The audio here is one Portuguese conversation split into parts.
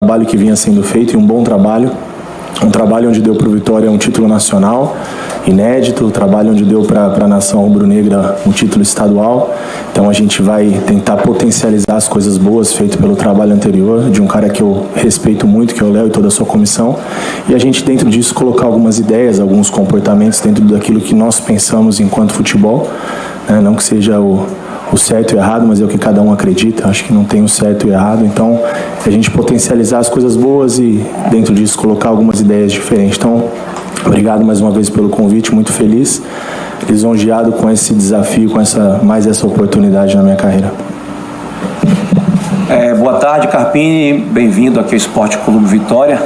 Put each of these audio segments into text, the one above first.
trabalho que vinha sendo feito, e um bom trabalho. Um trabalho onde deu para o Vitória um título nacional, inédito, um trabalho onde deu para a nação rubro-negra um título estadual. Então a gente vai tentar potencializar as coisas boas feitas pelo trabalho anterior, de um cara que eu respeito muito, que é o Léo e toda a sua comissão. E a gente, dentro disso, colocar algumas ideias, alguns comportamentos dentro daquilo que nós pensamos enquanto futebol, né? Não que seja o certo e o errado, mas é o que cada um acredita. Acho que não tem o certo e o errado. Então, a gente potencializar as coisas boas e, dentro disso, colocar algumas ideias diferentes. Então, obrigado mais uma vez pelo convite, muito feliz, lisonjeado com esse desafio, com mais essa oportunidade na minha carreira. Boa tarde, Carpini, bem-vindo aqui ao Esporte Clube Vitória,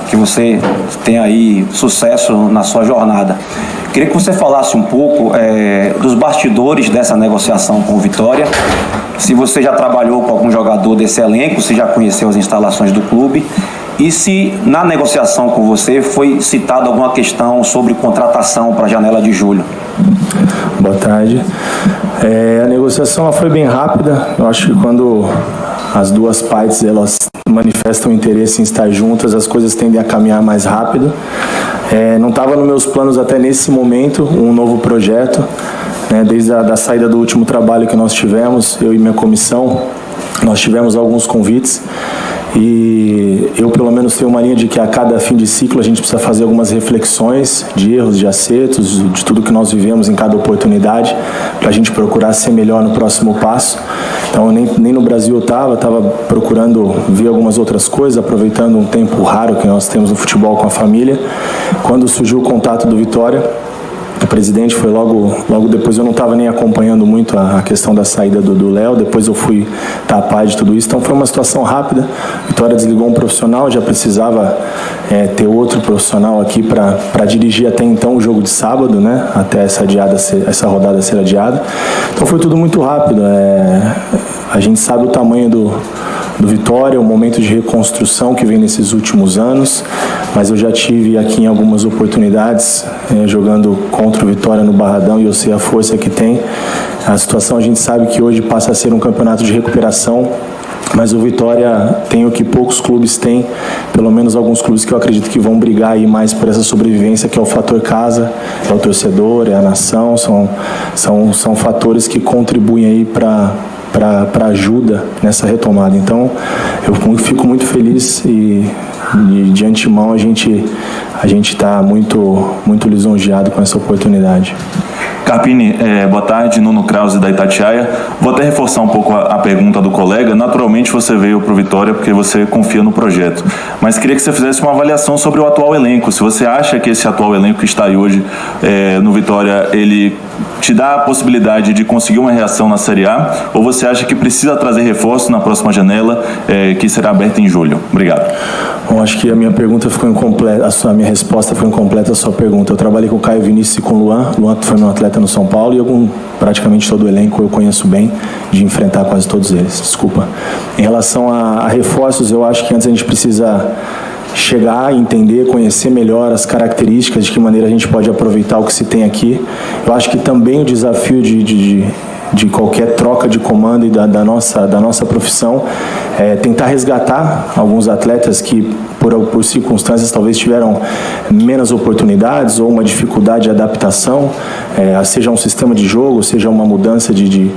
que você tenha aí sucesso na sua jornada. Queria que você falasse um pouco dos bastidores dessa negociação com o Vitória, se você já trabalhou com algum jogador desse elenco, se já conheceu as instalações do clube, e se na negociação com você foi citada alguma questão sobre contratação para a janela de julho. Boa tarde. A negociação ela foi bem rápida. Eu acho que quando as duas partes elas manifestam interesse em estar juntas, as coisas tendem a caminhar mais rápido. Não estava nos meus planos até nesse momento um novo projeto, né? Desde a saída do último trabalho que nós tivemos, eu e minha comissão, nós tivemos alguns convites. E eu, pelo menos, tenho uma linha de que a cada fim de ciclo a gente precisa fazer algumas reflexões de erros, de acertos, de tudo que nós vivemos em cada oportunidade, para a gente procurar ser melhor no próximo passo. Então, nem no Brasil eu estava procurando ver algumas outras coisas, aproveitando um tempo raro que nós temos no futebol com a família. Quando surgiu o contato do Vitória, o presidente foi logo depois. Eu não estava nem acompanhando muito a questão da saída do Léo, depois eu fui estar a par de tudo isso. Então foi uma situação rápida. Vitória desligou um profissional, já precisava ter outro profissional aqui para dirigir até então o jogo de sábado, né? Até essa rodada ser adiada. Então foi tudo muito rápido. A gente sabe o tamanho do Vitória, o momento de reconstrução que vem nesses últimos anos, mas eu já tive aqui em algumas oportunidades jogando contra o Vitória no Barradão, e eu sei a força que tem. A situação a gente sabe que hoje passa a ser um campeonato de recuperação, mas o Vitória tem o que poucos clubes têm, pelo menos alguns clubes que eu acredito que vão brigar aí mais por essa sobrevivência, que é o fator casa, é o torcedor, é a nação, são fatores que contribuem aí para ajuda nessa retomada. Então eu fico muito feliz e de antemão a gente está muito lisonjeado com essa oportunidade. Carpini, boa tarde, Nuno Krause da Itatiaia. Vou até reforçar um pouco a pergunta do colega. Naturalmente você veio para o Vitória porque você confia no projeto, mas queria que você fizesse uma avaliação sobre o atual elenco. Se você acha que esse atual elenco que está aí hoje no Vitória, ele te dá a possibilidade de conseguir uma reação na Série A, ou você acha que precisa trazer reforço na próxima janela, que será aberta em julho? Obrigado. Bom, acho que a minha pergunta ficou incompleta, a minha resposta foi incompleta à sua pergunta. Eu trabalhei com o Caio Vinícius e com o Luan. Luan foi meu atleta no São Paulo, e praticamente todo o elenco eu conheço bem, de enfrentar quase todos eles. Desculpa. Em relação a reforços, eu acho que antes a gente precisa chegar, entender, conhecer melhor as características, de que maneira a gente pode aproveitar o que se tem aqui. Eu acho que também o desafio de qualquer troca de comando e da nossa profissão é tentar resgatar alguns atletas que por circunstâncias talvez tiveram menos oportunidades ou uma dificuldade de adaptação, seja um sistema de jogo, seja uma mudança de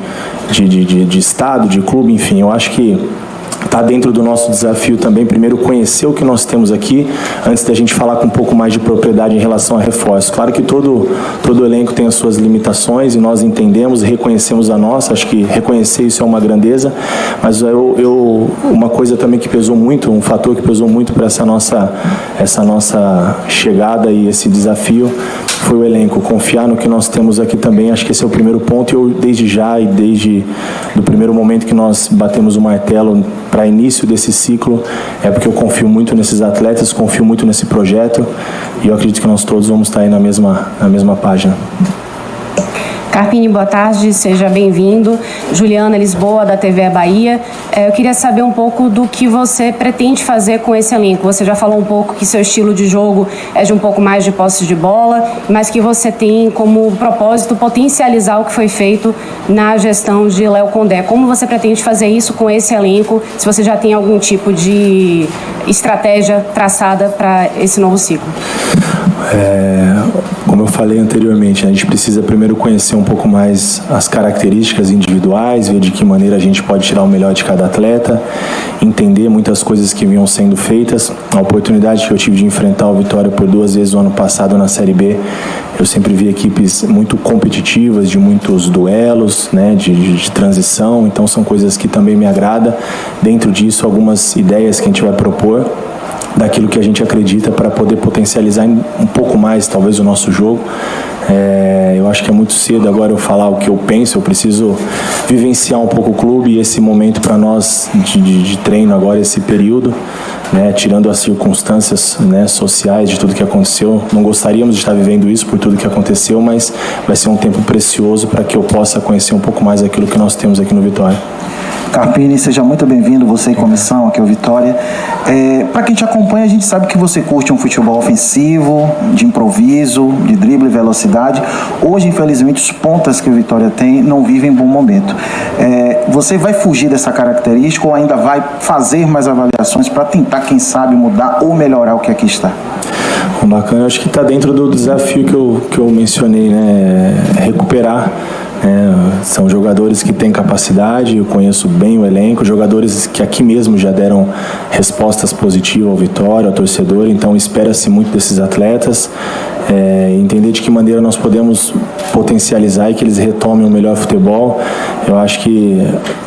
estado, de clube, enfim. Eu acho que está dentro do nosso desafio também, primeiro, conhecer o que nós temos aqui, antes da gente falar com um pouco mais de propriedade em relação a reforço. Claro que todo elenco tem as suas limitações, e nós entendemos e reconhecemos a nossa. Acho que reconhecer isso é uma grandeza, mas uma coisa também que pesou muito, um fator que pesou muito para essa nossa chegada e esse desafio, foi o elenco. Confiar no que nós temos aqui também, acho que esse é o primeiro ponto. Eu, desde já e desde o primeiro momento que nós batemos o martelo para início desse ciclo, é porque eu confio muito nesses atletas, confio muito nesse projeto, e eu acredito que nós todos vamos estar aí na mesma página. Carpini, boa tarde, seja bem-vindo. Juliana Lisboa, da TV Bahia. Eu queria saber um pouco do que você pretende fazer com esse elenco. Você já falou um pouco que seu estilo de jogo é de um pouco mais de posse de bola, mas que você tem como propósito potencializar o que foi feito na gestão de Léo Condé. Como você pretende fazer isso com esse elenco? Se você já tem algum tipo de estratégia traçada para esse novo ciclo? Como eu falei anteriormente, a gente precisa primeiro conhecer um pouco mais as características individuais, ver de que maneira a gente pode tirar o melhor de cada atleta, entender muitas coisas que vinham sendo feitas. A oportunidade que eu tive de enfrentar o Vitória por 2 vezes no ano passado na Série B, eu sempre vi equipes muito competitivas, de muitos duelos, né, de transição, então são coisas que também me agradam. Dentro disso, algumas ideias que a gente vai propor, daquilo que a gente acredita para poder potencializar um pouco mais, talvez, o nosso jogo. Eu acho que é muito cedo agora eu falar o que eu penso, eu preciso vivenciar um pouco o clube e esse momento para nós de treino agora, esse período, né, tirando as circunstâncias, né, sociais de tudo que aconteceu. Não gostaríamos de estar vivendo isso por tudo que aconteceu, mas vai ser um tempo precioso para que eu possa conhecer um pouco mais aquilo que nós temos aqui no Vitória. Carpini, seja muito bem-vindo, você e comissão aqui ao Vitória. Para quem te acompanha, a gente sabe que você curte um futebol ofensivo, de improviso, de drible e velocidade. Hoje, infelizmente, os pontas que o Vitória tem não vivem bom momento. Você vai fugir dessa característica ou ainda vai fazer mais avaliações para tentar, quem sabe, mudar ou melhorar o que aqui está? Bacana, acho que está dentro do desafio que eu mencionei, né? Recuperar. São jogadores que têm capacidade, eu conheço bem o elenco, jogadores que aqui mesmo já deram respostas positivas ao Vitória, ao torcedor, então espera-se muito desses atletas, entender de que maneira nós podemos potencializar e que eles retomem o melhor futebol. Eu acho que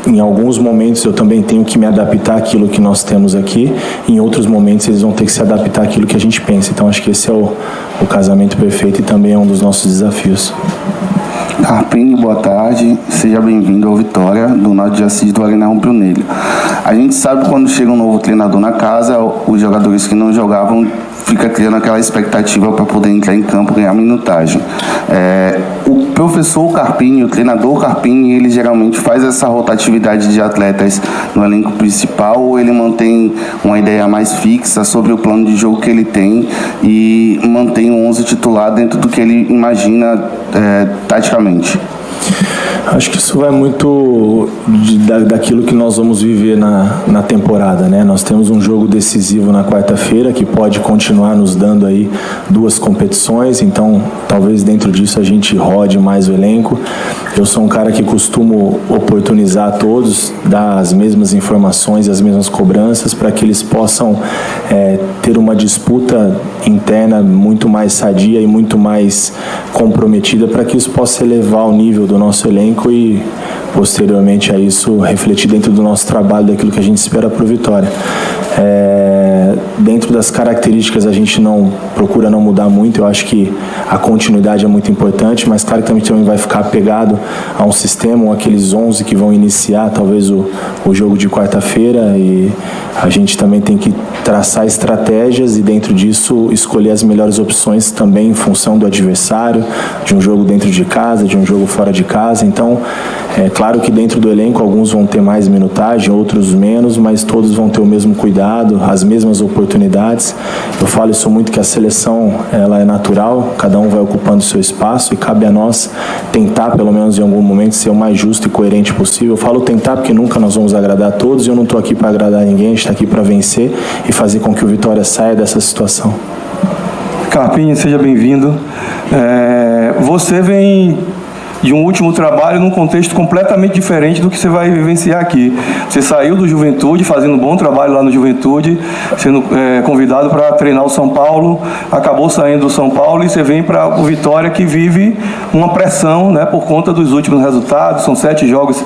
em alguns momentos eu também tenho que me adaptar àquilo que nós temos aqui, em outros momentos eles vão ter que se adaptar àquilo que a gente pensa, então acho que esse é o casamento perfeito e também é um dos nossos desafios. Carpini, boa tarde, seja bem-vindo ao Vitória, do Norte de Assis, do Arena Rubro-Negro. A gente sabe quando chega um novo treinador na casa, os jogadores que não jogavam fica criando aquela expectativa para poder entrar em campo e ganhar minutagem. O professor Carpini, o treinador Carpini, ele geralmente faz essa rotatividade de atletas no elenco principal, ou ele mantém uma ideia mais fixa sobre o plano de jogo que ele tem e mantém o 11 titular dentro do que ele imagina taticamente? Acho que isso vai muito daquilo que nós vamos viver na temporada, né? Nós temos um jogo decisivo na quarta-feira que pode continuar nos dando aí 2 competições, então talvez dentro disso a gente rode mais o elenco. Eu sou um cara que costumo oportunizar a todos, dar as mesmas informações, as mesmas cobranças para que eles possam ter uma disputa interna muito mais sadia e muito mais comprometida para que isso possa elevar o nível do nosso elenco e posteriormente a isso refletir dentro do nosso trabalho daquilo que a gente espera para o Vitória. Dentro das características a gente não procura não mudar muito, eu acho que a continuidade é muito importante, mas claro que a gente também vai ficar apegado a um sistema, aqueles 11 que vão iniciar talvez o jogo de quarta-feira, e a gente também tem que traçar estratégias e dentro disso escolher as melhores opções também em função do adversário, de um jogo dentro de casa, de um jogo fora de casa. Então é claro que dentro do elenco alguns vão ter mais minutagem, outros menos, mas todos vão ter o mesmo cuidado, as mesmas oportunidades. Eu falo isso muito, que a seleção ela é natural, cada um vai ocupando o seu espaço e cabe a nós tentar pelo menos em algum momento ser o mais justo e coerente possível. Eu falo tentar porque nunca nós vamos agradar a todos e eu não estou aqui para agradar ninguém, a gente está aqui para vencer e fazer com que o Vitória saia dessa situação. Carpini, seja bem-vindo. Você vem de um último trabalho num contexto completamente diferente do que você vai vivenciar aqui. Você saiu do Juventude, fazendo um bom trabalho lá no Juventude, sendo convidado para treinar o São Paulo, acabou saindo do São Paulo e você vem para o Vitória, que vive uma pressão, né, por conta dos últimos resultados. São 7 jogos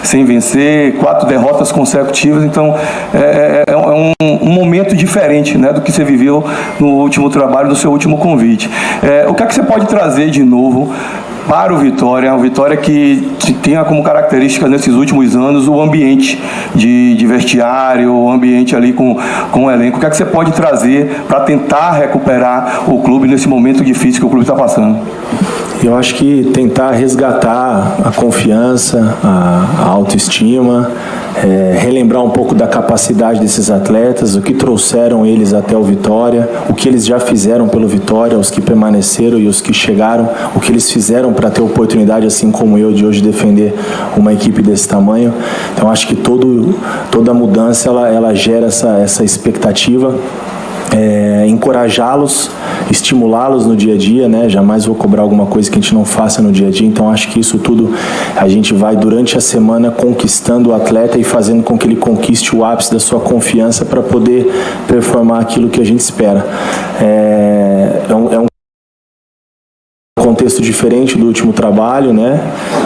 sem vencer, 4 derrotas consecutivas, então é um momento diferente, né, do que você viveu no último trabalho, do seu último convite. O que é que você pode trazer de novo para o Vitória, que tenha como característica nesses últimos anos o ambiente de vestiário, o ambiente ali com o elenco? O que é que você pode trazer para tentar recuperar o clube nesse momento difícil que o clube está passando? Eu acho que tentar resgatar a confiança, a autoestima, relembrar um pouco da capacidade desses atletas, o que trouxeram eles até o Vitória, o que eles já fizeram pelo Vitória, os que permaneceram e os que chegaram, o que eles fizeram para ter oportunidade, assim como eu, de hoje defender uma equipe desse tamanho. Então acho que toda mudança ela gera essa expectativa. Encorajá-los, estimulá-los no dia a dia, né? Jamais vou cobrar alguma coisa que a gente não faça no dia a dia, então acho que isso tudo a gente vai durante a semana conquistando o atleta e fazendo com que ele conquiste o ápice da sua confiança para poder performar aquilo que a gente espera. É um contexto diferente do último trabalho, né?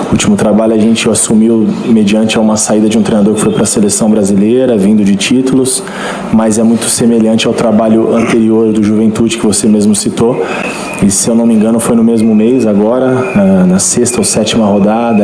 O último trabalho a gente assumiu mediante uma saída de um treinador que foi para a seleção brasileira, vindo de títulos, mas é muito semelhante ao trabalho anterior do Juventude que você mesmo citou. E se eu não me engano foi no mesmo mês agora, na 6ª ou 7ª rodada,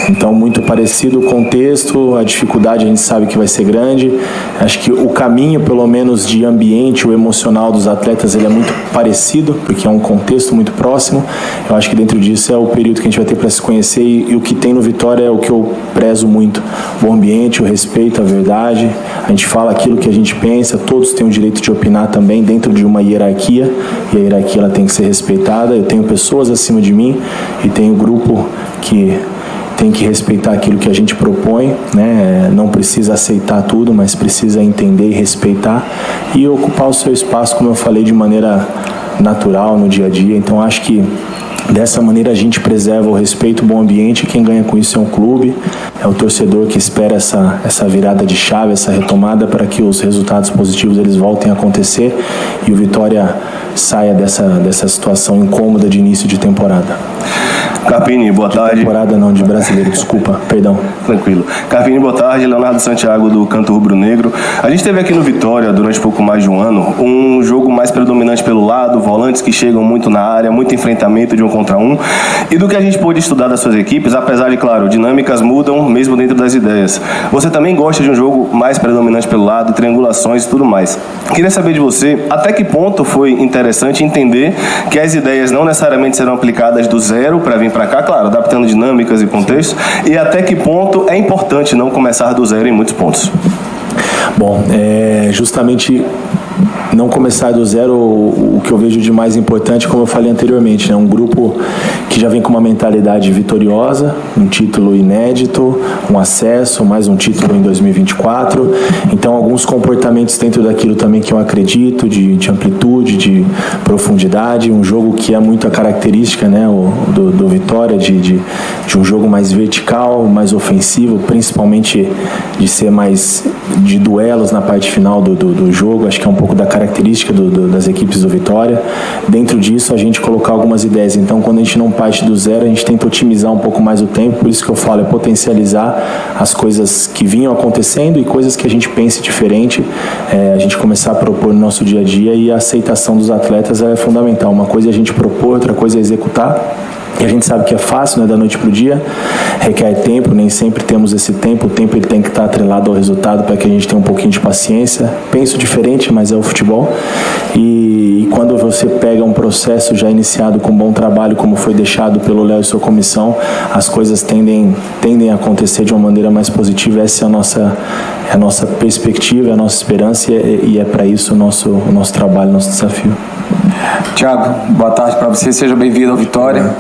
Então muito parecido o contexto, a dificuldade a gente sabe que vai ser grande. Acho que o caminho, pelo menos de ambiente, o emocional dos atletas, ele é muito parecido, porque é um contexto muito próximo. Eu acho que dentro disso é o período que a gente vai ter para se conhecer e o que tem no Vitória é o que eu prezo muito. O ambiente, o respeito, a verdade. A gente fala aquilo que a gente pensa, todos têm o direito de opinar também dentro de uma hierarquia, e a hierarquia ela tem que ser respeitada. Eu tenho pessoas acima de mim e tenho um grupo que tem que respeitar aquilo que a gente propõe, né? Não precisa aceitar tudo, mas precisa entender e respeitar e ocupar o seu espaço, como eu falei, de maneira natural no dia a dia. Então acho que dessa maneira a gente preserva o respeito, o bom ambiente, e quem ganha com isso é um clube, é o torcedor que espera essa virada de chave, essa retomada para que os resultados positivos eles voltem a acontecer e o Vitória saia dessa situação incômoda de início de temporada. Carpini, boa tarde. Temporada não, de brasileiro, desculpa, perdão. Tranquilo. Carpini, boa tarde. Leonardo Santiago, do Canto Rubro Negro. A gente teve aqui no Vitória, durante pouco mais de um ano, um jogo mais predominante pelo lado, volantes que chegam muito na área, muito enfrentamento de 1 contra 1. E do que a gente pôde estudar das suas equipes, apesar de, claro, dinâmicas mudam mesmo dentro das ideias. Você também gosta de um jogo mais predominante pelo lado, triangulações e tudo mais. Queria saber de você, até que ponto foi interessante entender que as ideias não necessariamente serão aplicadas do zero para vir para cá, claro, adaptando dinâmicas e contextos, e até que ponto é importante não começar do zero em muitos pontos. Bom, justamente não começar do zero, o que eu vejo de mais importante, como eu falei anteriormente, né? Um grupo que já vem com uma mentalidade vitoriosa, um título inédito, um acesso, mais um título em 2024. Então, alguns comportamentos dentro daquilo também que eu acredito, de amplitude, de profundidade, um jogo que é muito a característica, né, do Vitória, de um jogo mais vertical, mais ofensivo, principalmente de ser mais de duelos na parte final do jogo. Acho que é um pouco da característica das equipes do Vitória. Dentro disso, a gente colocar algumas ideias. Então, quando a gente não parte do zero, a gente tenta otimizar um pouco mais o tempo. Por isso que eu falo, é potencializar as coisas que vinham acontecendo e coisas que a gente pense diferente. A gente começar a propor no nosso dia a dia, e a aceitação dos atletas é fundamental. Uma coisa é a gente propor, outra coisa é executar. E a gente sabe que é fácil, né, da noite para o dia, requer tempo, nem sempre temos esse tempo. O tempo ele tem que estar atrelado ao resultado para que a gente tenha um pouquinho de paciência. Penso diferente, mas é o futebol. E quando você pega um processo já iniciado com bom trabalho, como foi deixado pelo Léo e sua comissão, as coisas tendem a acontecer de uma maneira mais positiva. Essa é a nossa perspectiva, é a nossa esperança, e é para isso o nosso trabalho, o nosso desafio. Tiago, boa tarde para você, seja bem-vindo ao Vitória.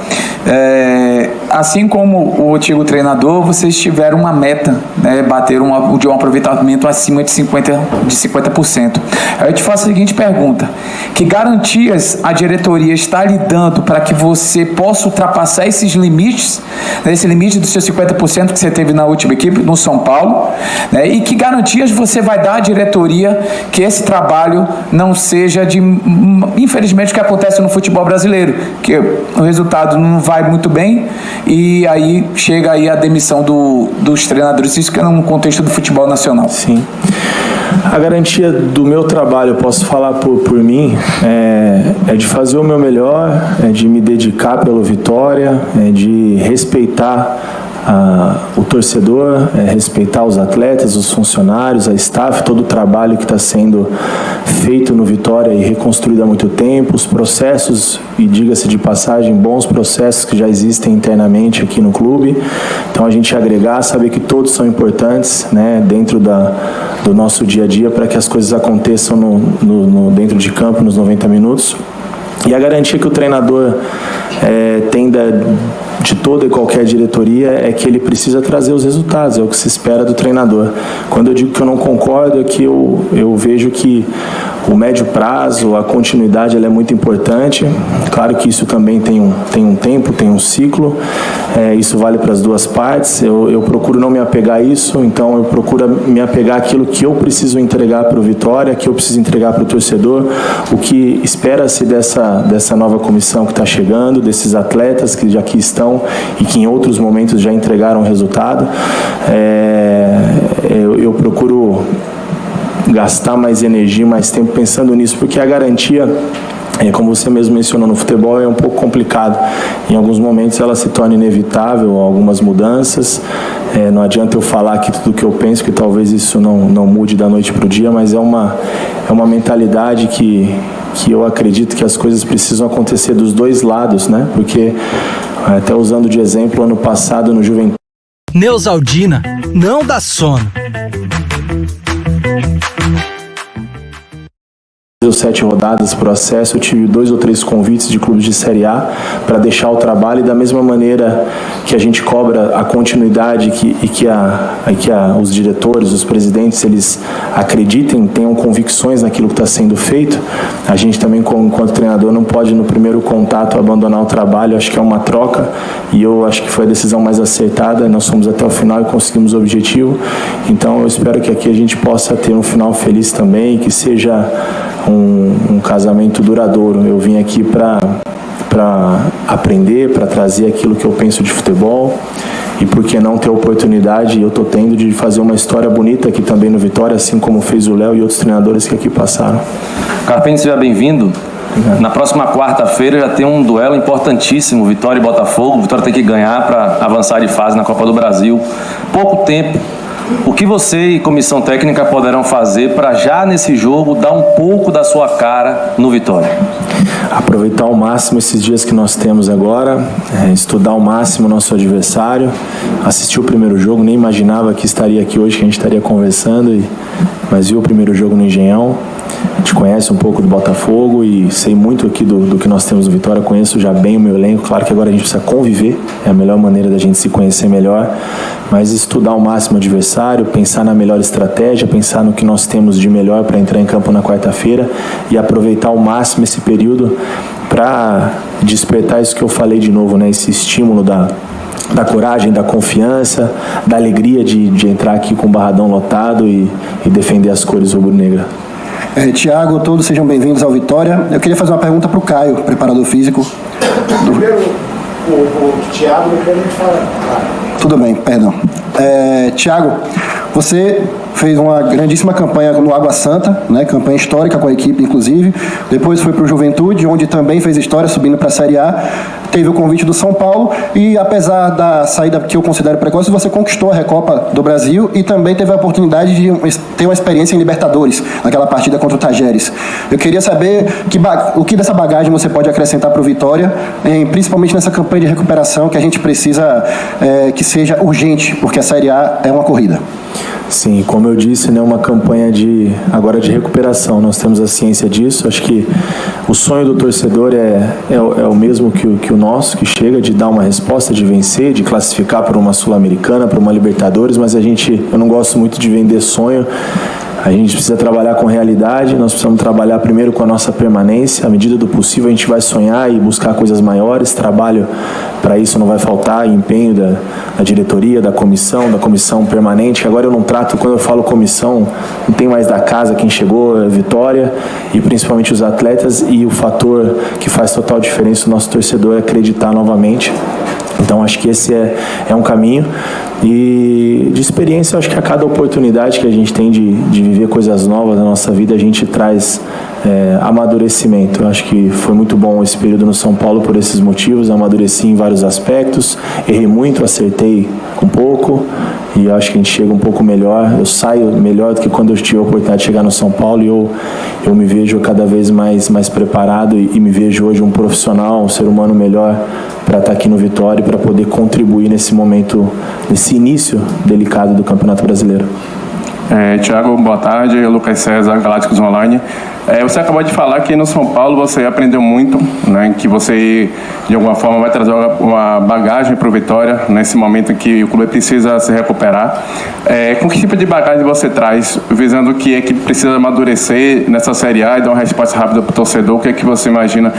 Assim como o antigo treinador, vocês tiveram uma meta, né, bater de um aproveitamento acima de 50%. Eu te faço a seguinte pergunta: que garantias a diretoria está lhe dando para que você possa ultrapassar esses limites, né, esse limite dos seus 50% que você teve na última equipe, no São Paulo, né, e que garantias você vai dar à diretoria que esse trabalho não seja infelizmente, o que acontece no futebol brasileiro, que o resultado não vai muito bem e aí chega aí a demissão dos treinadores, isso que é no contexto do futebol nacional. Sim. A garantia do meu trabalho, eu posso falar por mim, é de fazer o meu melhor, é de me dedicar pelo Vitória, é de respeitar o torcedor, respeitar os atletas, os funcionários, a staff, todo o trabalho que está sendo feito no Vitória e reconstruído há muito tempo, os processos, e diga-se de passagem, bons processos que já existem internamente aqui no clube. Então a gente agregar, saber que todos são importantes, né, dentro do nosso dia a dia para que as coisas aconteçam dentro de campo nos 90 minutos. E a garantia que o treinador tem de toda e qualquer diretoria é que ele precisa trazer os resultados, é o que se espera do treinador. Quando eu digo que eu não concordo, é que eu vejo que o médio prazo, a continuidade, ela é muito importante. Claro que isso também tem um tempo, tem um ciclo, isso vale para as duas partes. Eu procuro não me apegar a isso, então eu procuro me apegar àquilo que eu preciso entregar para o Vitória, que eu preciso entregar para o torcedor, o que espera-se dessa nova comissão que está chegando, desses atletas que já aqui estão e que em outros momentos já entregaram resultado. Eu procuro gastar mais energia, mais tempo pensando nisso, porque a garantia, como você mesmo mencionou, no futebol é um pouco complicado. Em alguns momentos ela se torna inevitável, algumas mudanças. Não adianta eu falar aqui tudo o que eu penso, que talvez isso não mude da noite para o dia, mas é uma mentalidade que eu acredito que as coisas precisam acontecer dos dois lados, né? Porque, até usando de exemplo, ano passado no Juventude... Neosaldina, não dá sono. 7 rodadas processo, eu tive 2 ou 3 convites de clubes de Série A para deixar o trabalho, e da mesma maneira que a gente cobra a continuidade e que os diretores, os presidentes, eles acreditem, tenham convicções naquilo que está sendo feito, a gente também, enquanto treinador, não pode no primeiro contato abandonar o trabalho. Acho que é uma troca e eu acho que foi a decisão mais acertada. Nós fomos até o final e conseguimos o objetivo, então eu espero que aqui a gente possa ter um final feliz também, que seja um casamento duradouro. Eu vim aqui para aprender, para trazer aquilo que eu penso de futebol, e por que não ter a oportunidade, e eu estou tendo, de fazer uma história bonita aqui também no Vitória, assim como fez o Léo e outros treinadores que aqui passaram. Carpini, seja bem-vindo. Na próxima quarta-feira já tem um duelo importantíssimo, Vitória e Botafogo. O Vitória tem que ganhar para avançar de fase na Copa do Brasil. Pouco tempo. O que você e comissão técnica poderão fazer para já nesse jogo dar um pouco da sua cara no Vitória? Aproveitar ao máximo esses dias que nós temos agora, estudar ao máximo o nosso adversário, assistir o primeiro jogo, nem imaginava que estaria aqui hoje, que a gente estaria conversando, mas vi o primeiro jogo no Engenhão. A gente conhece um pouco do Botafogo e sei muito aqui do que nós temos no Vitória, conheço já bem o meu elenco. Claro que agora a gente precisa conviver, é a melhor maneira da gente se conhecer melhor, mas estudar ao máximo o adversário, pensar na melhor estratégia, pensar no que nós temos de melhor para entrar em campo na quarta-feira e aproveitar ao máximo esse período para despertar isso que eu falei de novo, né? Esse estímulo da coragem, da confiança, da alegria de entrar aqui com o Barradão lotado e defender as cores rubro-negra. Tiago, todos sejam bem-vindos ao Vitória. Eu queria fazer uma pergunta para o Caio, preparador físico. Primeiro, o Tiago, depois a gente fala. Tudo bem, perdão. Tiago, você fez uma grandíssima campanha no Água Santa, né? Campanha histórica com a equipe, inclusive. Depois foi para o Juventude, onde também fez história, subindo para a Série A. Teve o convite do São Paulo e, apesar da saída que eu considero precoce, você conquistou a Recopa do Brasil e também teve a oportunidade de ter uma experiência em Libertadores, naquela partida contra o Tajeres. Eu queria saber o que dessa bagagem você pode acrescentar para o Vitória, principalmente nessa campanha de recuperação que a gente precisa que seja urgente, porque a Série A é uma corrida. Sim, como eu disse, né, uma campanha agora de recuperação, nós temos a ciência disso. Acho que o sonho do torcedor é o mesmo que o nosso, que chega de dar uma resposta, de vencer, de classificar para uma Sul-Americana, para uma Libertadores, mas eu não gosto muito de vender sonho. A gente precisa trabalhar com realidade, nós precisamos trabalhar primeiro com a nossa permanência. À medida do possível a gente vai sonhar e buscar coisas maiores. Trabalho para isso não vai faltar, empenho da diretoria, da comissão permanente. Agora eu não trato, quando eu falo comissão, não tem mais da casa, quem chegou é Vitória, e principalmente os atletas, e o fator que faz total diferença no nosso torcedor é acreditar novamente. Então acho que esse é um caminho, e de experiência, acho que a cada oportunidade que a gente tem de viver coisas novas na nossa vida, a gente traz amadurecimento. Eu acho que foi muito bom esse período no São Paulo por esses motivos. Eu amadureci em vários aspectos, errei muito, acertei um pouco, e eu acho que a gente chega um pouco melhor. Eu saio melhor do que quando eu tive a oportunidade de chegar no São Paulo, e eu me vejo cada vez mais preparado, e me vejo hoje um profissional, um ser humano melhor para estar aqui no Vitória e para poder contribuir nesse momento, nesse início delicado do Campeonato Brasileiro. Tiago, boa tarde. Lucas César, Galácticos Online. Você acabou de falar que no São Paulo você aprendeu muito, né, que você de alguma forma vai trazer uma bagagem para o Vitória nesse momento em que o clube precisa se recuperar. Com que tipo de bagagem você traz, visando que a equipe precisa amadurecer nessa Série A e dar uma resposta rápida para o torcedor? O que é que você imagina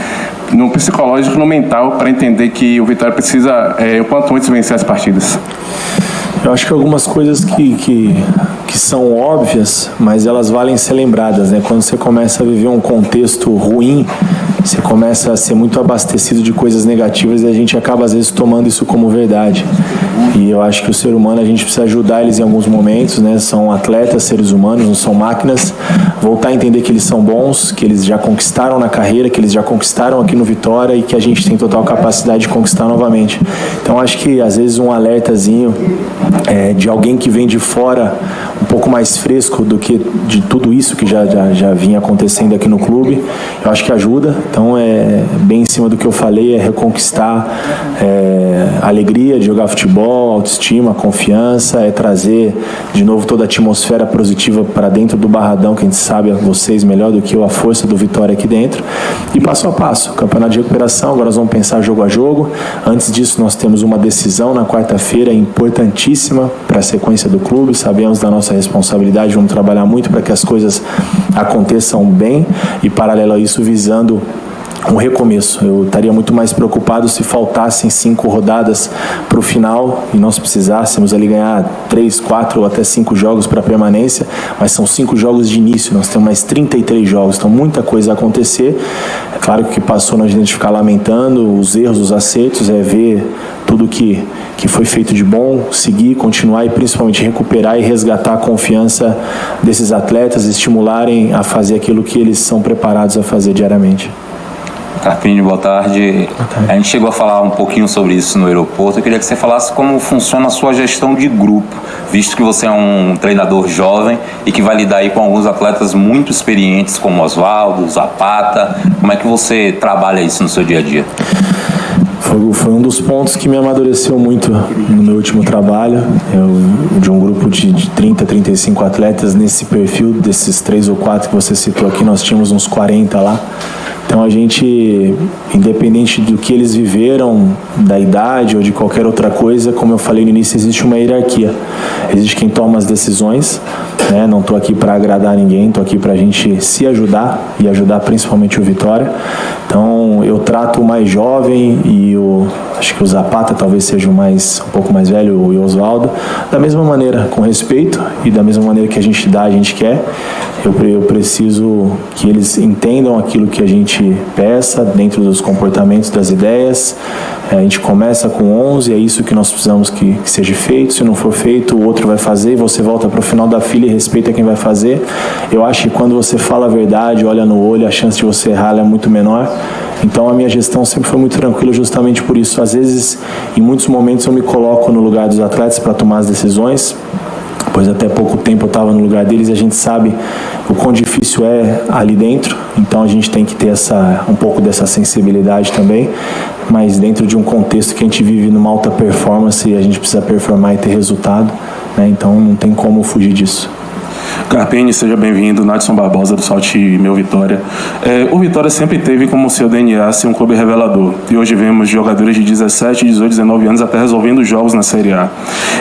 no psicológico, no mental, para entender que o Vitória precisa o quanto antes vencer as partidas? Eu acho que algumas coisas que são óbvias, mas elas valem ser lembradas, né? Quando você começa a viver um contexto ruim, você começa a ser muito abastecido de coisas negativas, e a gente acaba às vezes tomando isso como verdade. E eu acho que o ser humano, a gente precisa ajudar eles em alguns momentos, né? São atletas, seres humanos, não são máquinas. Voltar a entender que eles são bons, que eles já conquistaram na carreira, que eles já conquistaram aqui no Vitória, e que a gente tem total capacidade de conquistar novamente. Então acho que às vezes um alertazinho de alguém que vem de fora, um pouco mais fresco do que de tudo isso que já vinha acontecendo aqui no clube, eu acho que ajuda. Então bem em cima do que eu falei, reconquistar a alegria de jogar futebol, autoestima, confiança, trazer de novo toda a atmosfera positiva para dentro do Barradão, que a gente sabe, vocês melhor do que eu, a força do Vitória aqui dentro, e passo a passo, campeonato de recuperação. Agora nós vamos pensar jogo a jogo. Antes disso nós temos uma decisão na quarta-feira importantíssima para a sequência do clube, sabemos da nossa responsabilidade, vamos trabalhar muito para que as coisas aconteçam bem, e paralelo a isso visando um recomeço. Eu estaria muito mais preocupado se faltassem 5 rodadas para o final e nós precisássemos ali ganhar 3, 4 ou até 5 jogos para a permanência, mas são 5 jogos de início, nós temos mais 33 jogos, então muita coisa a acontecer. É claro que o que passou não é a gente ficar lamentando os erros, os acertos, é ver tudo que foi feito de bom, seguir, continuar e principalmente recuperar e resgatar a confiança desses atletas, estimularem a fazer aquilo que eles são preparados a fazer diariamente. Carpini, boa tarde. A gente chegou a falar um pouquinho sobre isso no aeroporto. Eu queria que você falasse como funciona a sua gestão de grupo, visto que você é um treinador jovem e que vai lidar aí com alguns atletas muito experientes, como Oswaldo, Zapata. Como é que você trabalha isso no seu dia a dia? Foi um dos pontos que me amadureceu muito no meu último trabalho. De um grupo de 30, 35 atletas nesse perfil, desses 3 ou 4 que você citou aqui, nós tínhamos uns 40 lá. Então a gente, independente do que eles viveram, da idade ou de qualquer outra coisa, como eu falei no início, existe uma hierarquia. Existe quem toma as decisões, né? Não estou aqui para agradar ninguém, estou aqui para a gente se ajudar e ajudar principalmente o Vitória. Então eu trato o mais jovem e acho que o Zapata talvez seja um pouco mais velho, o Oswaldo, da mesma maneira, com respeito, e da mesma maneira que a gente dá, a gente quer. Eu preciso que eles entendam aquilo que a gente peça dentro dos comportamentos, das ideias. A gente começa com 11, é isso que nós precisamos que seja feito. Se não for feito, o outro vai fazer, e você volta para o final da fila e respeita quem vai fazer. Eu acho que quando você fala a verdade, olha no olho, a chance de você errar é muito menor. Então a minha gestão sempre foi muito tranquila justamente por isso. Às vezes, em muitos momentos, eu me coloco no lugar dos atletas para tomar as decisões, pois até pouco tempo eu estava no lugar deles, e a gente sabe o quão difícil é ali dentro. Então a gente tem que ter um pouco dessa sensibilidade também, mas dentro de um contexto que a gente vive numa alta performance, e a gente precisa performar e ter resultado, né? Então não tem como fugir disso. Carpini, seja bem-vindo. Nadson Barbosa, do Salte Meu Vitória. O Vitória sempre teve como seu DNA ser um clube revelador, e hoje vemos jogadores de 17, 18, 19 anos até resolvendo jogos na Série A.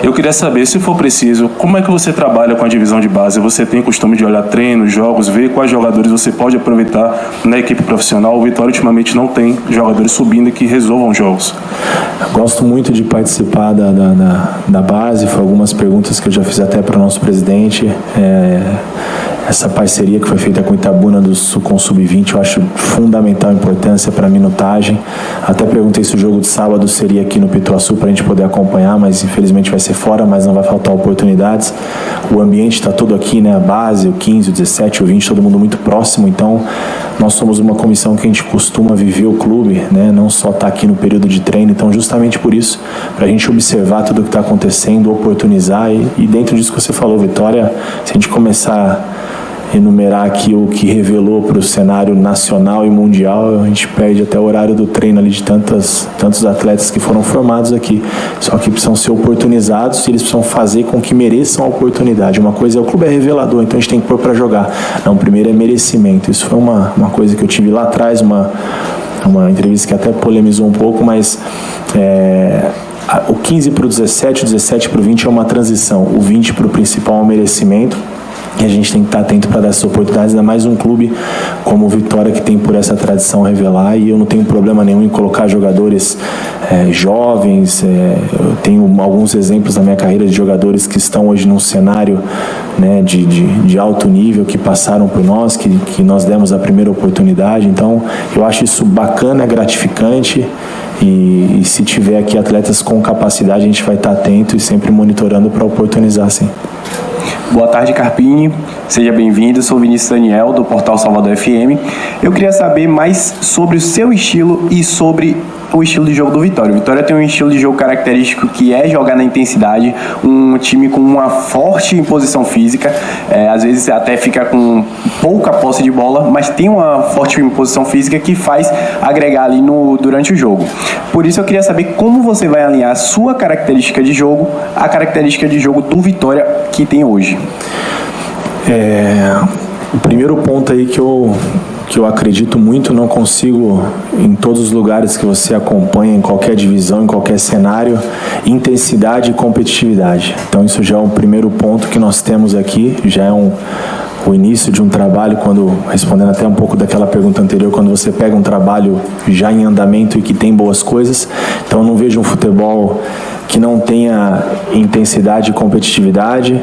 Eu queria saber, se for preciso, como é que você trabalha com a divisão de base? Você tem costume de olhar treinos, jogos, ver quais jogadores você pode aproveitar na equipe profissional? O Vitória ultimamente não tem jogadores subindo e que resolvam jogos. Gosto muito de participar da base. Foi algumas perguntas que eu já fiz até para o nosso presidente. essa parceria que foi feita com Itabuna com o Sub-20, eu acho fundamental importância para a minutagem. Até perguntei se o jogo de sábado seria aqui no Pituaçu para a gente poder acompanhar, mas infelizmente vai ser fora, mas não vai faltar oportunidades. O ambiente está todo aqui, né? A base, o 15, o 17, o 20, todo mundo muito próximo, então nós somos uma comissão que a gente costuma viver o clube, né? Não só estar aqui no período de treino, então justamente por isso, para a gente observar tudo o que está acontecendo, oportunizar e dentro disso que você falou, Vitória, se a gente começar a enumerar aqui o que revelou para o cenário nacional e mundial, a gente perde até o horário do treino ali de tantos atletas que foram formados aqui, só que precisam ser oportunizados e eles precisam fazer com que mereçam a oportunidade. Uma coisa é o clube é revelador, então a gente tem que pôr para jogar. Não, primeiro é merecimento. Isso foi uma coisa que eu tive lá atrás, uma entrevista que até polemizou um pouco, mas o 15 para o 17, o 17 para o 20 é uma transição, o 20 para o principal é um merecimento. E a gente tem que estar atento para dar essas oportunidades, ainda mais um clube como o Vitória, que tem por essa tradição revelar, e eu não tenho problema nenhum em colocar jogadores jovens. Eu tenho alguns exemplos na minha carreira de jogadores que estão hoje num cenário, né, de alto nível, que passaram por nós, que nós demos a primeira oportunidade. Então eu acho isso bacana, gratificante, e se tiver aqui atletas com capacidade, a gente vai estar atento e sempre monitorando para oportunizar, sim. Boa tarde, Carpini. Seja bem-vindo. Sou Vinícius Daniel, do Portal Salvador FM. Eu queria saber mais sobre o seu estilo e sobre o estilo de jogo do Vitória. O Vitória tem um estilo de jogo característico que é jogar na intensidade, um time com uma forte imposição física, às vezes até fica com pouca posse de bola, mas tem uma forte imposição física que faz agregar ali durante o jogo. Por isso eu queria saber como você vai alinhar a sua característica de jogo à característica de jogo do Vitória que tem hoje. O primeiro ponto aí que eu acredito muito, não consigo, em todos os lugares que você acompanha, em qualquer divisão, em qualquer cenário, intensidade e competitividade. Então isso já é o primeiro ponto que nós temos aqui, já é o início de um trabalho, respondendo até um pouco daquela pergunta anterior, quando você pega um trabalho já em andamento e que tem boas coisas. Então eu não vejo um futebol que não tenha intensidade e competitividade.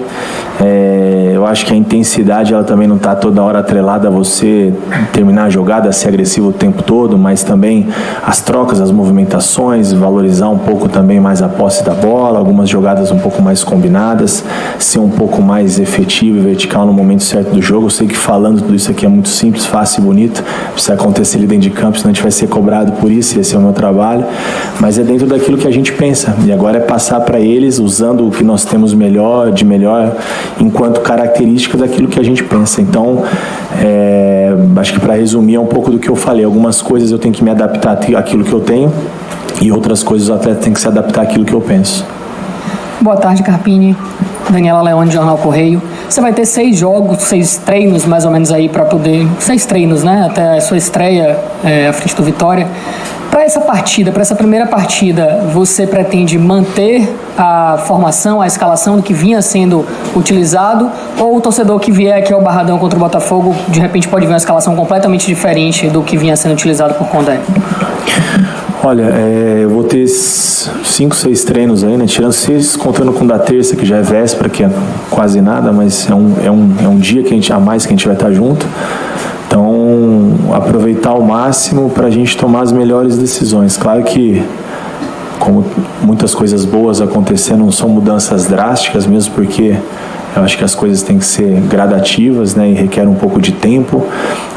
Eu acho que a intensidade ela também não está toda hora atrelada a você terminar a jogada, ser agressivo o tempo todo, mas também as trocas, as movimentações, valorizar um pouco também mais a posse da bola, algumas jogadas um pouco mais combinadas, ser um pouco mais efetivo e vertical no momento certo do jogo. Eu sei que falando tudo isso aqui é muito simples, fácil e bonito, precisa acontecer ali dentro de campo, senão a gente vai ser cobrado por isso, e esse é o meu trabalho, mas é dentro daquilo que a gente pensa, e agora é passar para eles, usando o que nós temos de melhor, enquanto característica daquilo que a gente pensa. Então, acho que para resumir é um pouco do que eu falei, algumas coisas eu tenho que me adaptar àquilo que eu tenho, e outras coisas o atleta tem que se adaptar àquilo que eu penso. Boa tarde, Carpini. Daniela Leone, Jornal Correio. Você vai ter 6 jogos, 6 treinos mais ou menos aí para poder... 6 treinos, né? Até a sua estreia à frente do Vitória. Para essa partida, para essa primeira partida, você pretende manter a formação, a escalação do que vinha sendo utilizado, ou o torcedor que vier aqui ao Barradão contra o Botafogo, de repente pode ver uma escalação completamente diferente do que vinha sendo utilizado por Condé? Olha, eu vou ter 5, 6 treinos aí, né? Tirando 6, contando com o da terça, que já é véspera, que é quase nada, mas é um dia que a mais que a gente vai estar junto. Então, aproveitar ao máximo para a gente tomar as melhores decisões. Claro que, como muitas coisas boas acontecendo, não são mudanças drásticas, mesmo porque eu acho que as coisas têm que ser gradativas, né, e requer um pouco de tempo,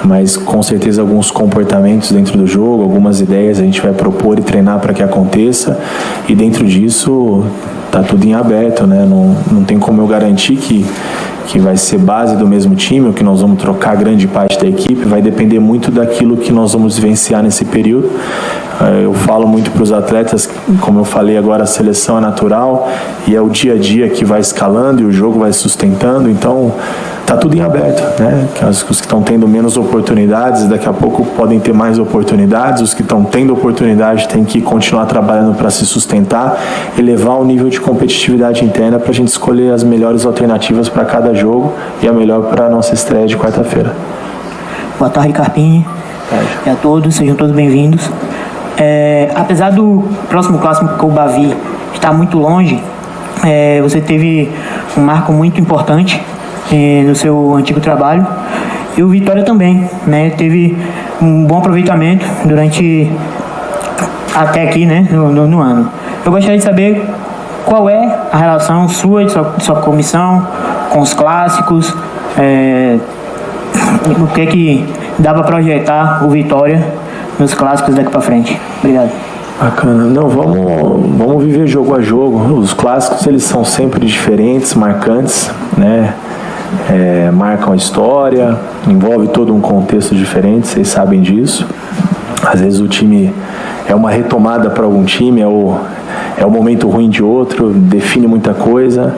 mas com certeza alguns comportamentos dentro do jogo, algumas ideias a gente vai propor e treinar para que aconteça, e dentro disso tá tudo em aberto, né? Não tem como eu garantir que vai ser base do mesmo time, ou que nós vamos trocar grande parte da equipe. Vai depender muito daquilo que nós vamos vivenciar nesse período. Eu falo muito para os atletas, como eu falei agora, a seleção é natural e é o dia a dia que vai escalando e o jogo vai sustentando, então tá tudo em aberto, né? Os que estão tendo menos oportunidades, daqui a pouco podem ter mais oportunidades. Os que estão tendo oportunidade têm que continuar trabalhando para se sustentar, elevar o nível de competitividade interna para a gente escolher as melhores alternativas para cada jogo e a melhor para a nossa estreia de quarta-feira. Boa tarde, Carpini. E a todos, sejam todos bem-vindos. Apesar do próximo clássico com o Bavi estar muito longe, você teve um marco muito importante no seu antigo trabalho. E o Vitória também, né? Teve um bom aproveitamento durante até aqui, né? No ano. Eu gostaria de saber qual é a relação sua, de sua comissão, com os clássicos, o que é que dá para projetar o Vitória nos clássicos daqui para frente. Obrigado. Bacana. Não, vamos viver jogo a jogo. Os clássicos, eles são sempre diferentes, marcantes, né? Marcam a história, envolve todo um contexto diferente, vocês sabem disso. Às vezes o time é uma retomada para algum time, é o momento ruim de outro, define muita coisa,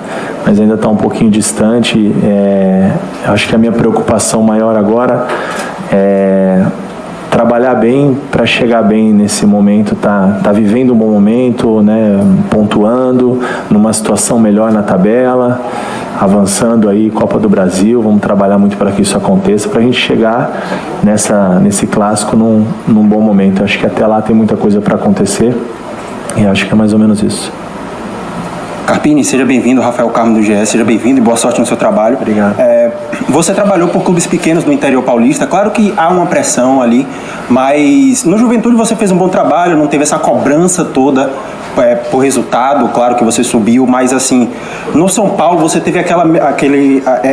mas ainda está um pouquinho distante. Acho que a minha preocupação maior agora é trabalhar bem para chegar bem nesse momento, tá vivendo um bom momento, né, pontuando, numa situação melhor na tabela, avançando aí, Copa do Brasil, vamos trabalhar muito para que isso aconteça, para a gente chegar nesse clássico num bom momento. Acho que até lá tem muita coisa para acontecer e acho que é mais ou menos isso. Carpini, seja bem-vindo. Rafael Carmo do GE, seja bem-vindo e boa sorte no seu trabalho. Obrigado. Você trabalhou por clubes pequenos no interior paulista, claro que há uma pressão ali, mas no Juventude você fez um bom trabalho, não teve essa cobrança toda por resultado, claro que você subiu, mas assim, no São Paulo você teve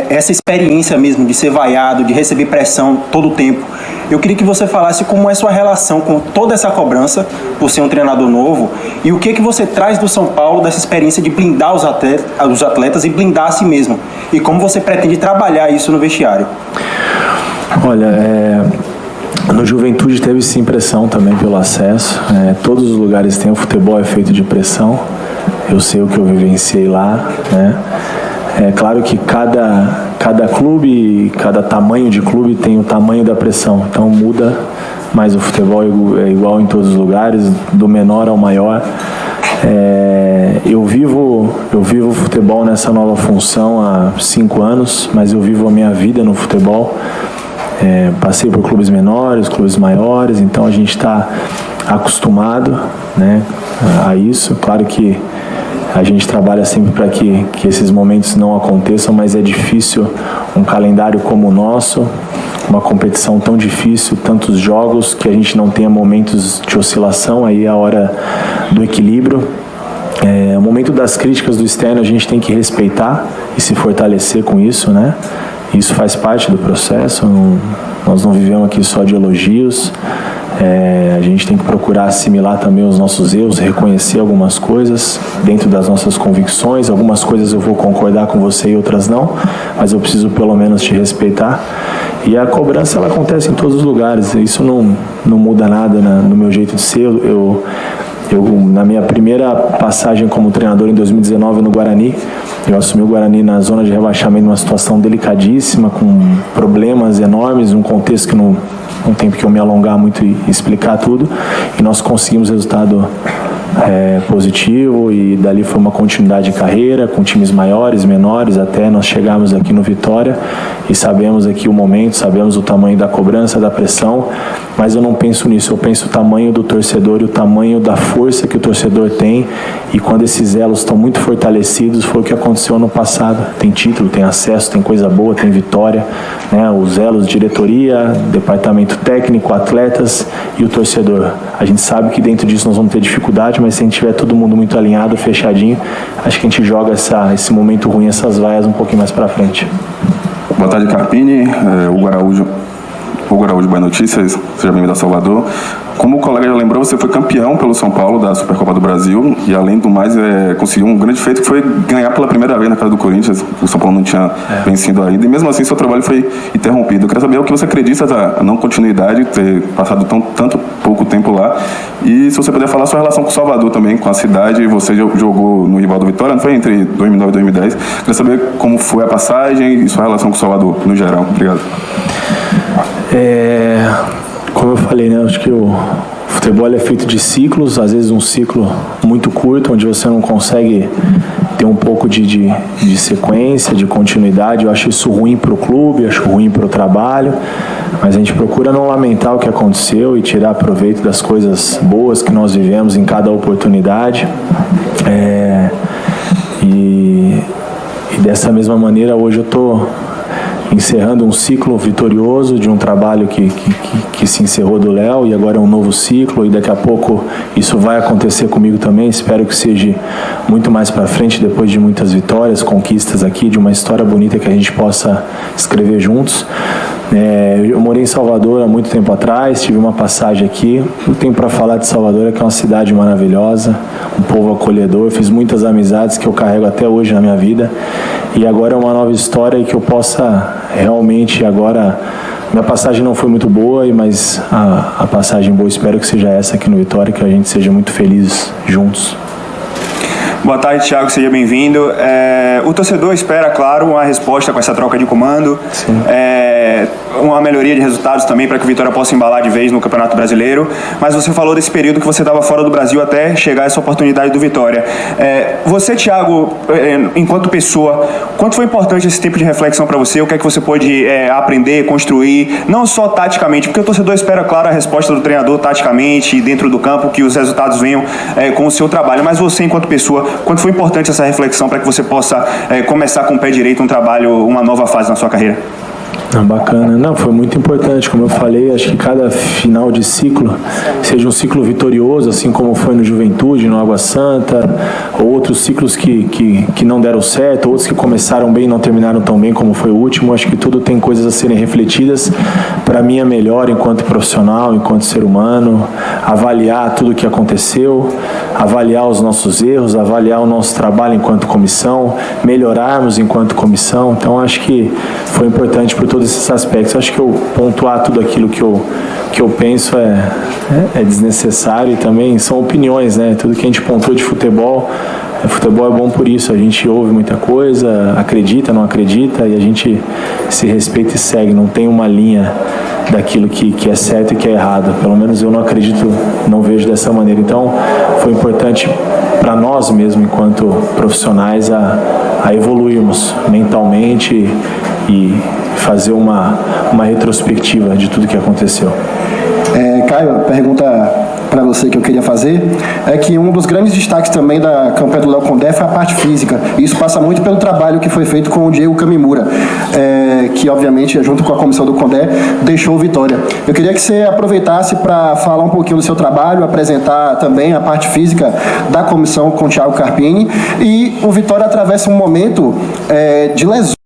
essa experiência mesmo de ser vaiado, de receber pressão todo o tempo. Eu queria que você falasse como é a sua relação com toda essa cobrança, por ser um treinador novo, e o que você traz do São Paulo, dessa experiência de blindar os atletas e blindar a si mesmo, e como você pretende trabalhar isso no vestiário. Olha, no Juventude teve sim pressão também pelo acesso, todos os lugares têm, o futebol é feito de pressão, eu sei o que eu vivenciei lá, né? É claro que cada clube, cada tamanho de clube tem o tamanho da pressão, então muda, mas o futebol é igual em todos os lugares, do menor ao maior. Eu vivo o futebol nessa nova função há 5 anos, mas eu vivo a minha vida no futebol. Passei por clubes menores, clubes maiores, então a gente está acostumado, né, a isso. Claro que a gente trabalha sempre para que esses momentos não aconteçam, mas é difícil um calendário como o nosso, uma competição tão difícil, tantos jogos, que a gente não tenha momentos de oscilação, aí é a hora do equilíbrio. O momento das críticas do externo a gente tem que respeitar e se fortalecer com isso, né? Isso faz parte do processo, nós não vivemos aqui só de elogios, a gente tem que procurar assimilar também os nossos erros, reconhecer algumas coisas dentro das nossas convicções, algumas coisas eu vou concordar com você e outras não, mas eu preciso pelo menos te respeitar. E a cobrança ela acontece em todos os lugares, isso não muda nada no meu jeito de ser. Eu, na minha primeira passagem como treinador em 2019 no Guarani, eu assumi o Guarani na zona de rebaixamento, numa situação delicadíssima, com problemas enormes, um contexto que não tem porque eu me alongar muito e explicar tudo, e nós conseguimos resultado positivo, e dali foi uma continuidade de carreira com times maiores, menores, até nós chegarmos aqui no Vitória, e sabemos aqui o momento, sabemos o tamanho da cobrança, da pressão, mas eu não penso nisso, eu penso o tamanho do torcedor e o tamanho da força que o torcedor tem, e quando esses elos estão muito fortalecidos, foi o que aconteceu ano passado. Tem título, tem acesso, tem coisa boa, tem vitória, né? Os elos, diretoria, departamento técnico, atletas e o torcedor. A gente sabe que dentro disso nós vamos ter dificuldade, mas se a gente tiver todo mundo muito alinhado, fechadinho, acho que a gente joga esse momento ruim, essas vaias um pouquinho mais para frente. Boa tarde, Carpini, Hugo Araújo Boa Notícias, seja bem-vindo a Salvador. Como o colega já lembrou, você foi campeão pelo São Paulo da Supercopa do Brasil e, além do mais, conseguiu um grande feito que foi ganhar pela primeira vez na casa do Corinthians. O São Paulo não tinha vencido ainda e, mesmo assim, seu trabalho foi interrompido. Eu queria saber o que você acredita da não continuidade, ter passado tanto pouco tempo lá, e se você puder falar sua relação com o Salvador também, com a cidade. Você jogou no rival do Vitória, não foi, entre 2009 e 2010. Queria saber como foi a passagem e sua relação com o Salvador, no geral. Obrigado. Como eu falei, né, acho que o futebol é feito de ciclos, às vezes um ciclo muito curto, onde você não consegue ter um pouco de sequência, de continuidade. Eu acho isso ruim para o clube, acho ruim para o trabalho, mas a gente procura não lamentar o que aconteceu e tirar proveito das coisas boas que nós vivemos em cada oportunidade. E dessa mesma maneira, hoje eu estou encerrando um ciclo vitorioso de um trabalho que se encerrou do Léo e agora é um novo ciclo e daqui a pouco isso vai acontecer comigo também. Espero que seja muito mais para frente, depois de muitas vitórias, conquistas aqui, de uma história bonita que a gente possa escrever juntos. Eu morei em Salvador há muito tempo atrás, tive uma passagem aqui. Eu tenho para falar de Salvador é que é uma cidade maravilhosa, um povo acolhedor, fiz muitas amizades que eu carrego até hoje na minha vida e agora é uma nova história e que eu possa realmente agora... Minha passagem não foi muito boa, mas a passagem boa espero que seja essa aqui no Vitória, que a gente seja muito feliz juntos. Boa tarde, Thiago, seja bem-vindo. O torcedor espera, claro, uma resposta com essa troca de comando, uma melhoria de resultados também para que o Vitória possa embalar de vez no Campeonato Brasileiro, mas você falou desse período que você estava fora do Brasil até chegar essa oportunidade do Vitória. Você, Thiago, enquanto pessoa, quanto foi importante esse tempo de reflexão para você? O que é que você pôde aprender, construir, não só taticamente, porque o torcedor espera, claro, a resposta do treinador taticamente, dentro do campo, que os resultados venham com o seu trabalho, mas você, enquanto pessoa, quanto foi importante essa reflexão para que você possa começar com o pé direito um trabalho, uma nova fase na sua carreira? Bacana. Não, foi muito importante, como eu falei, acho que cada final de ciclo seja um ciclo vitorioso, assim como foi no Juventude, no Água Santa, ou outros ciclos que não deram certo, outros que começaram bem e não terminaram tão bem como foi o último. Acho que tudo tem coisas a serem refletidas. Para mim é melhor enquanto profissional, enquanto ser humano, avaliar tudo o que aconteceu, avaliar os nossos erros, avaliar o nosso trabalho enquanto comissão, melhorarmos enquanto comissão. Então acho que foi importante por todos esses aspectos. Acho que eu pontuar tudo aquilo que eu penso é desnecessário e também são opiniões, né? Tudo que a gente pontuou de futebol é bom por isso, a gente ouve muita coisa, acredita, não acredita e a gente se respeita e segue, não tem uma linha daquilo que é certo e que é errado, pelo menos eu não acredito, não vejo dessa maneira. Então foi importante para nós mesmo, enquanto profissionais, a evoluirmos mentalmente e fazer uma retrospectiva de tudo que aconteceu. Caio, a pergunta para você que eu queria fazer é que um dos grandes destaques também da campanha do Léo Condé foi a parte física. E isso passa muito pelo trabalho que foi feito com o Diego Kamimura, que obviamente, junto com a comissão do Condé, deixou o Vitória. Eu queria que você aproveitasse para falar um pouquinho do seu trabalho, apresentar também a parte física da comissão com o Thiago Carpini. E o Vitória atravessa um momento de lesão